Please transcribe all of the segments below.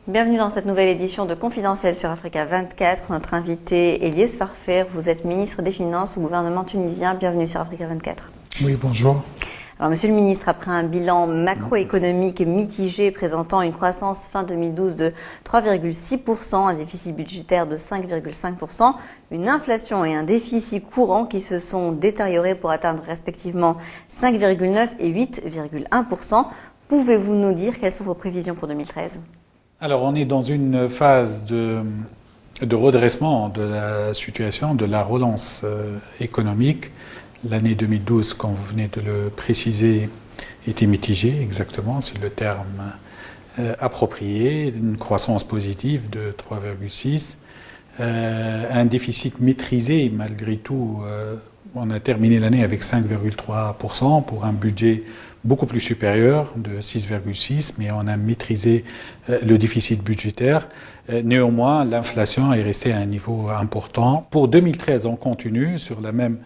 Bienvenue dans cette nouvelle édition de Confidentiel sur Africa 24. Notre invité Eliès Farfer, vous êtes ministre des Finances au gouvernement tunisien. Bienvenue sur Africa 24. Oui, bonjour. Alors, Monsieur le ministre, après un bilan macroéconomique mitigé présentant une croissance fin 2012 de 3,6%, un déficit budgétaire de 5,5%, une inflation et un déficit courant qui se sont détériorés pour atteindre respectivement 5,9 et 8,1%, pouvez-vous nous dire quelles sont vos prévisions pour 2013 ? Alors, on est dans une phase de redressement de la situation, de la relance économique. L'année 2012, comme vous venez de le préciser, était mitigée, exactement, c'est le terme approprié. Une croissance positive de 3,6. Un déficit maîtrisé, malgré tout. On a terminé l'année avec 5,3% pour un budget beaucoup plus supérieur de 6,6%, mais on a maîtrisé le déficit budgétaire. Néanmoins, l'inflation est restée à un niveau important. Pour 2013, on continue sur la même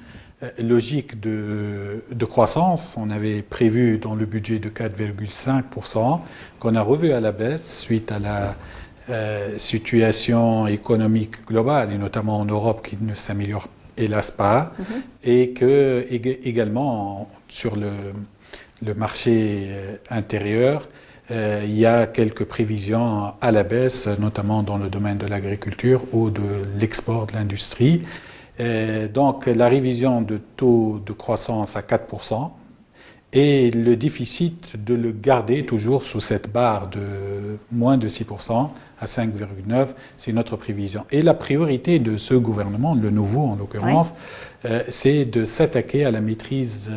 logique de croissance. On avait prévu dans le budget de 4,5%, qu'on a revu à la baisse suite à la situation économique globale, et notamment en Europe, qui ne s'améliore hélas pas, et que également sur le marché intérieur, il y a quelques prévisions à la baisse, notamment dans le domaine de l'agriculture ou de l'export de l'industrie. Donc la révision de taux de croissance à 4% et le déficit de le garder toujours sous cette barre de moins de 6% à 5,9%, c'est notre prévision. Et la priorité de ce gouvernement, le nouveau en l'occurrence, c'est de s'attaquer à la maîtrise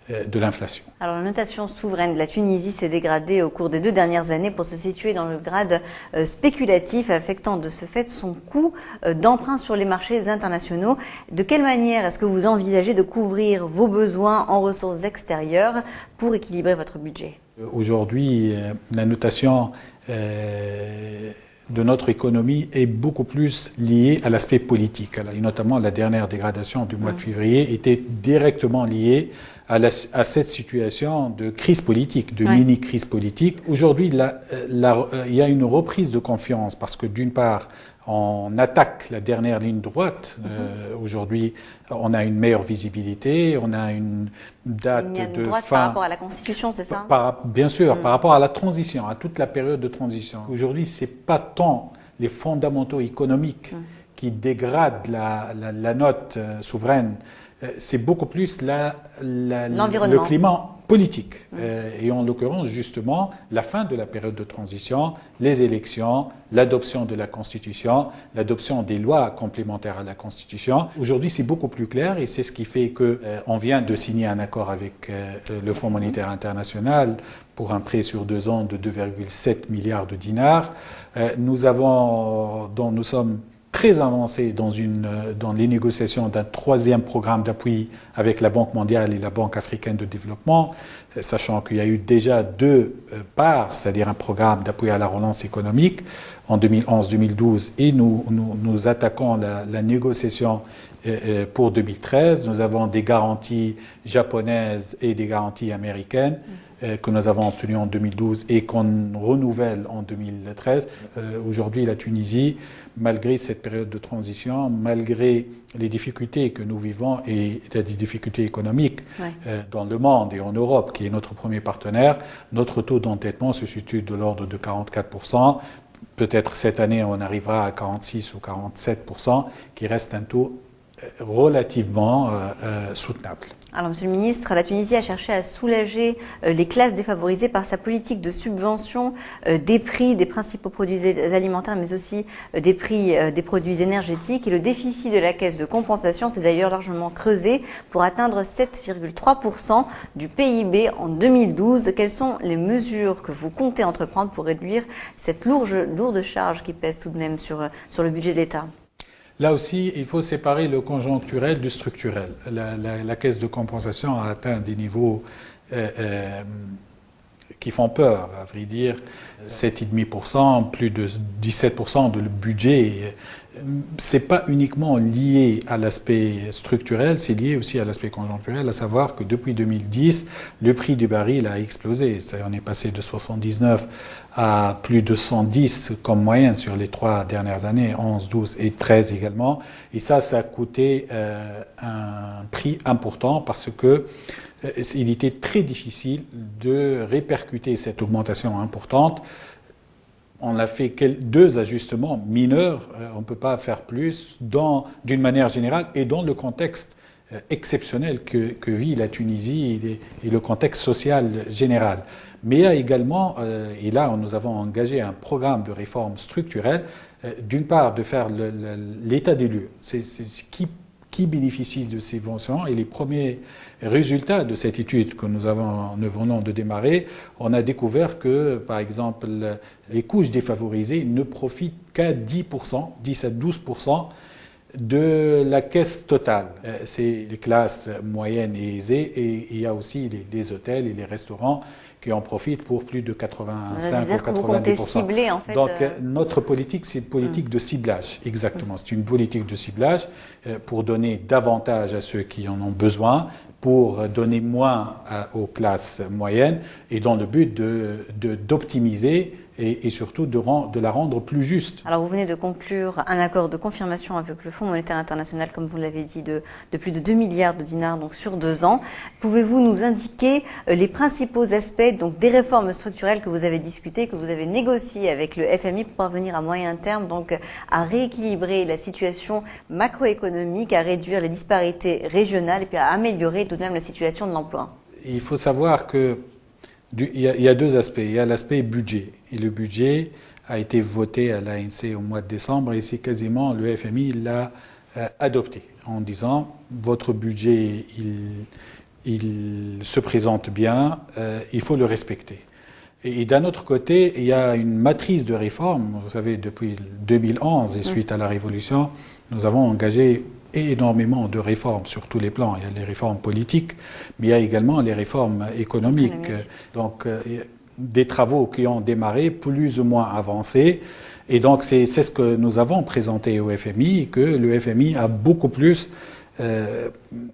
de l'inflation. Alors la notation souveraine de la Tunisie s'est dégradée au cours des 2 dernières années pour se situer dans le grade spéculatif, affectant de ce fait son coût d'emprunt sur les marchés internationaux. De quelle manière est-ce que vous envisagez de couvrir vos besoins en ressources extérieures pour équilibrer votre budget ? Aujourd'hui, la notation de notre économie est beaucoup plus liée à l'aspect politique. Et notamment, la dernière dégradation du mois de février était directement liée à cette situation de crise politique, de mini-crise politique. Aujourd'hui, il y a une reprise de confiance parce que d'une part, on attaque la dernière ligne droite. Aujourd'hui, on a une meilleure visibilité, on a une date de droite fin. Par rapport à la Constitution, c'est ça ? Bien sûr, par rapport à la transition, à toute la période de transition. Aujourd'hui, c'est pas tant les fondamentaux économiques qui dégradent la note souveraine, c'est beaucoup plus le climat politique. Et en l'occurrence, justement, la fin de la période de transition, les élections, l'adoption de la Constitution, l'adoption des lois complémentaires à la Constitution. Aujourd'hui, c'est beaucoup plus clair et c'est ce qui fait qu'on vient de signer un accord avec le Fonds monétaire international pour un prêt sur 2 ans de 2,7 milliards de dinars. Nous sommes très avancé dans les négociations d'un 3e programme d'appui avec la Banque mondiale et la Banque africaine de développement, sachant qu'il y a eu déjà 2 parts, c'est-à-dire un programme d'appui à la relance économique en 2011-2012 et nous attaquons la négociation pour 2013. Nous avons des garanties japonaises et des garanties américaines que nous avons obtenues en 2012 et qu'on renouvelle en 2013. Aujourd'hui, la Tunisie, malgré cette période de transition, malgré les difficultés que nous vivons et des difficultés économiques dans le monde et en Europe, qui est notre premier partenaire, notre taux d'endettement se situe de l'ordre de 44%. Peut-être cette année, on arrivera à 46 ou 47%, qui reste un taux relativement soutenable. Alors, Monsieur le ministre, la Tunisie a cherché à soulager les classes défavorisées par sa politique de subvention des prix des principaux produits alimentaires, mais aussi des prix des produits énergétiques. Et le déficit de la caisse de compensation s'est d'ailleurs largement creusé pour atteindre 7,3% du PIB en 2012. Quelles sont les mesures que vous comptez entreprendre pour réduire cette lourde charge qui pèse tout de même sur le budget de l'État ? Là aussi, il faut séparer le conjoncturel du structurel. La caisse de compensation a atteint des niveaux qui font peur, à vrai dire. 7,5%, plus de 17% de le budget. Ce n'est pas uniquement lié à l'aspect structurel, c'est lié aussi à l'aspect conjoncturel, à savoir que depuis 2010, le prix du baril a explosé. C'est-à-dire on est passé de 79 à plus de 110 comme moyenne sur les 3 dernières années, 11, 12 et 13 également. Et ça a coûté un prix important parce que il était très difficile de répercuter cette augmentation importante. On a fait 2 ajustements mineurs, on ne peut pas faire plus d'une manière générale et dans le contexte exceptionnel que vit la Tunisie et le contexte social général. Mais il y a également, et là nous avons engagé un programme de réforme structurelle, d'une part de faire l'état des lieux, c'est qui bénéficie de ces subventions. Et les premiers résultats de cette étude que nous venons de démarrer, on a découvert que, par exemple, les couches défavorisées ne profitent qu'à 10%, 10 à 12% de la caisse totale. C'est les classes moyennes et aisées, et il y a aussi les hôtels et les restaurants qui en profitent pour plus de 85 ou 90%. Vous comptez cibler, en fait. Donc notre politique, c'est une politique de ciblage, exactement. C'est une politique de ciblage pour donner davantage à ceux qui en ont besoin, pour donner moins aux classes moyennes, et dans le but d'optimiser et surtout de la rendre plus juste. Alors vous venez de conclure un accord de confirmation avec le Fonds monétaire international, comme vous l'avez dit, de plus de 2 milliards de dinars donc sur 2 ans. Pouvez-vous nous indiquer les principaux aspects donc des réformes structurelles que vous avez discutées, que vous avez négociées avec le FMI pour parvenir à moyen terme donc à rééquilibrer la situation macroéconomique, à réduire les disparités régionales et puis à améliorer tout de même la situation de l'emploi? Il faut savoir que il y a 2 aspects. Il y a l'aspect budget. Et le budget a été voté à l'ANC au mois de décembre et c'est quasiment le FMI l'a adopté en disant votre budget il se présente bien, il faut le respecter. Et d'un autre côté, il y a une matrice de réforme. Vous savez, depuis 2011 et suite à la Révolution, nous avons engagé énormément de réformes sur tous les plans. Il y a les réformes politiques, mais il y a également les réformes économiques. Donc, des travaux qui ont démarré, plus ou moins avancés. Et donc, c'est ce que nous avons présenté au FMI, que le FMI a beaucoup plus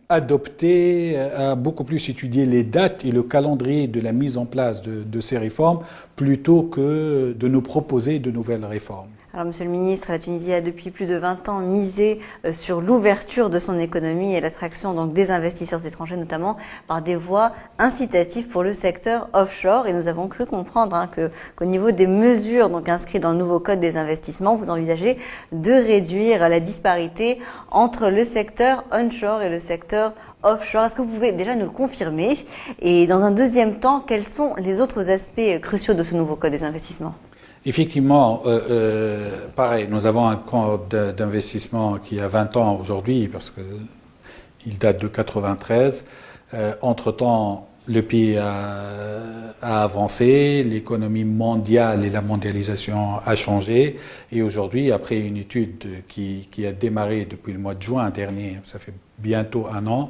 adopté, a beaucoup plus étudié les dates et le calendrier de la mise en place de ces réformes, plutôt que de nous proposer de nouvelles réformes. Alors, Monsieur le Ministre, la Tunisie a depuis plus de 20 ans misé sur l'ouverture de son économie et l'attraction donc des investisseurs étrangers, notamment par des voies incitatives pour le secteur offshore. Et nous avons cru comprendre qu'au niveau des mesures donc inscrites dans le nouveau code des investissements, vous envisagez de réduire la disparité entre le secteur onshore et le secteur offshore. Est-ce que vous pouvez déjà nous le confirmer? Et dans un deuxième temps, quels sont les autres aspects cruciaux de ce nouveau code des investissements? Effectivement, pareil, nous avons un code d'investissement qui a 20 ans aujourd'hui, parce qu'il date de 93. Entre-temps, le pays a avancé, l'économie mondiale et la mondialisation a changé. Et aujourd'hui, après une étude qui a démarré depuis le mois de juin dernier, ça fait bientôt 1 an,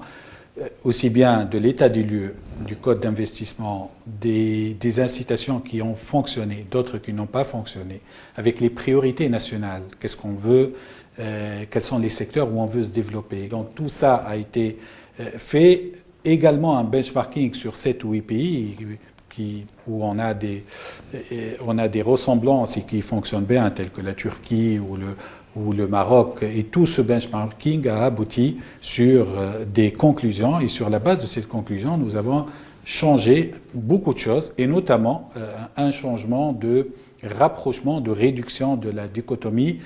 aussi bien de l'état des lieux, du code d'investissement, des incitations qui ont fonctionné, d'autres qui n'ont pas fonctionné, avec les priorités nationales, qu'est-ce qu'on veut, quels sont les secteurs où on veut se développer. Donc tout ça a été fait, également un benchmarking sur 7 ou 8 pays où on a des ressemblances et qui fonctionnent bien, tels que la Turquie ou le Maroc, et tout ce benchmarking a abouti sur des conclusions, et sur la base de ces conclusions, nous avons changé beaucoup de choses, et notamment un changement de rapprochement, de réduction de la dichotomie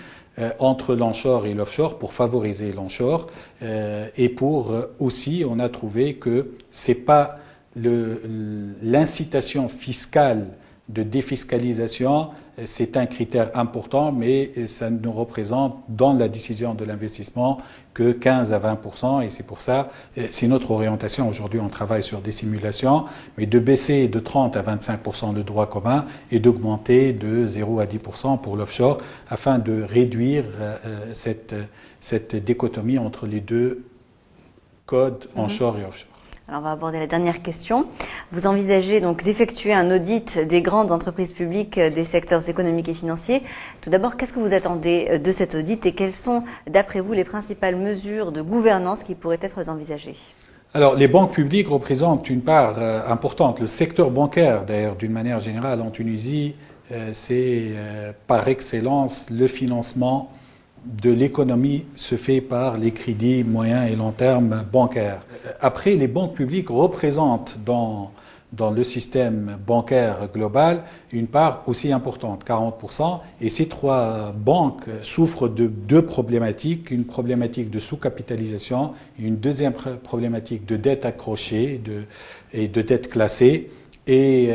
entre l'onshore et l'offshore pour favoriser l'onshore, et pour aussi, on a trouvé que c'est pas l'incitation fiscale de défiscalisation, c'est un critère important, mais ça ne représente dans la décision de l'investissement que 15 à 20%, et c'est pour ça, c'est notre orientation. Aujourd'hui, on travaille sur des simulations, mais de baisser de 30 à 25% le droit commun et d'augmenter de 0 à 10% pour l'offshore, afin de réduire cette dichotomie entre les 2 codes onshore et offshore. Alors on va aborder la dernière question. Vous envisagez donc d'effectuer un audit des grandes entreprises publiques des secteurs économiques et financiers. Tout d'abord, qu'est-ce que vous attendez de cet audit et quelles sont, d'après vous, les principales mesures de gouvernance qui pourraient être envisagées? Alors, les banques publiques représentent une part importante. Le secteur bancaire, d'ailleurs, d'une manière générale, en Tunisie, c'est par excellence le financement de l'économie se fait par les crédits moyen et long terme bancaires. Après, les banques publiques représentent dans le système bancaire global une part aussi importante, 40%. Et ces trois banques souffrent de deux problématiques. Une problématique de sous-capitalisation et une deuxième problématique de dette accrochée et de dette classée. Et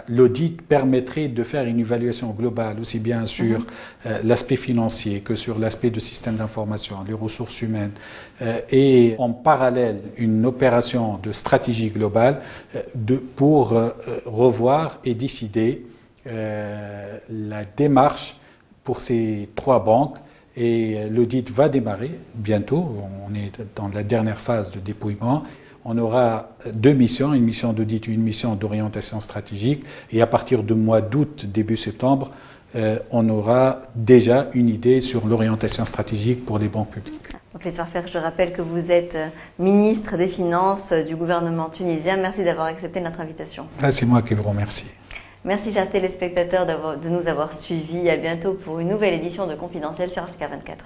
l'audit permettrait de faire une évaluation globale, aussi bien sur l'aspect financier que sur l'aspect de système d'information, les ressources humaines, et en parallèle une opération de stratégie globale pour revoir et décider la démarche pour ces trois banques. Et l'audit va démarrer bientôt, on est dans la dernière phase de dépouillement. On aura deux missions, une mission d'audit et une mission d'orientation stratégique. Et à partir du mois d'août, début septembre, on aura déjà une idée sur l'orientation stratégique pour les banques publiques. Donc, Laissez-moi faire, je rappelle que vous êtes ministre des Finances du gouvernement tunisien. Merci d'avoir accepté notre invitation. C'est moi qui vous remercie. Merci, chers téléspectateurs, de nous avoir suivis. À bientôt pour une nouvelle édition de Confidentiel sur Africa 24.